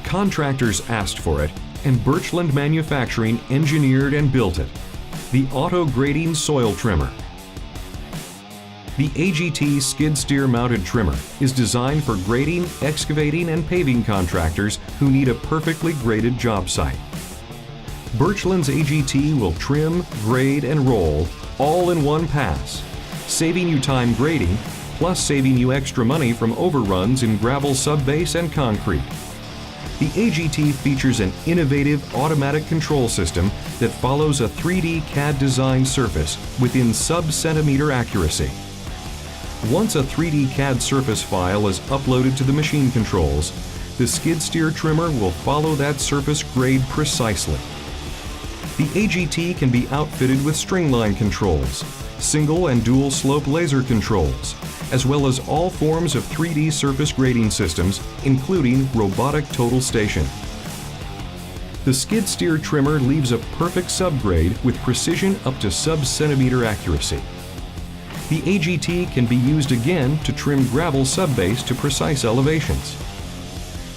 Contractors asked for it, and Burchland Manufacturing engineered and built it. The auto-grading soil trimmer. The AGT skid steer mounted trimmer is designed for grading, excavating, and paving contractors who need a perfectly graded job site. Burchland's AGT will trim, grade, and roll all in one pass, saving you time grading, plus saving you extra money from overruns in gravel subbase and concrete. The AGT features an innovative automatic control system that follows a 3D CAD designed surface within sub-centimeter accuracy. Once a 3D CAD surface file is uploaded to the machine controls, the skid steer trimmer will follow that surface grade precisely. The AGT can be outfitted with stringline controls, single and dual slope laser controls, as well as all forms of 3D surface grading systems, including robotic total station. The skid steer trimmer leaves a perfect subgrade with precision up to sub-centimeter accuracy. The AGT can be used again to trim gravel subbase to precise elevations.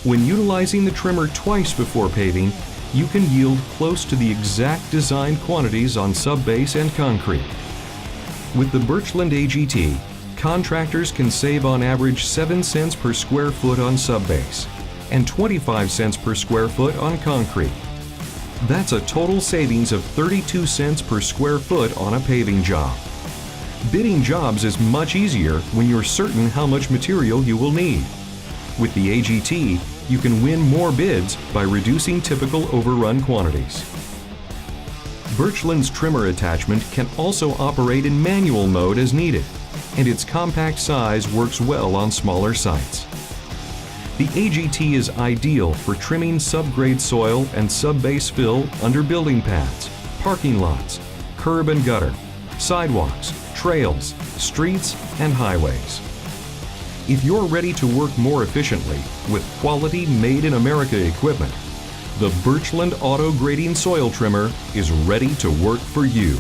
When utilizing the trimmer twice before paving, you can yield close to the exact designed quantities on subbase and concrete. With the Burchland AGT, contractors can save on average 7 cents per square foot on subbase and 25 cents per square foot on concrete. That's a total savings of 32 cents per square foot on a paving job. Bidding jobs is much easier when you're certain how much material you will need. With the AGT, you can win more bids by reducing typical overrun quantities. Burchland's trimmer attachment can also operate in manual mode as needed, and its compact size works well on smaller sites. The AGT is ideal for trimming subgrade soil and subbase fill under building pads, parking lots, curb and gutter, sidewalks, trails, streets, and highways. If you're ready to work more efficiently with quality made-in-America equipment, the Burchland Auto Grading Soil Trimmer is ready to work for you.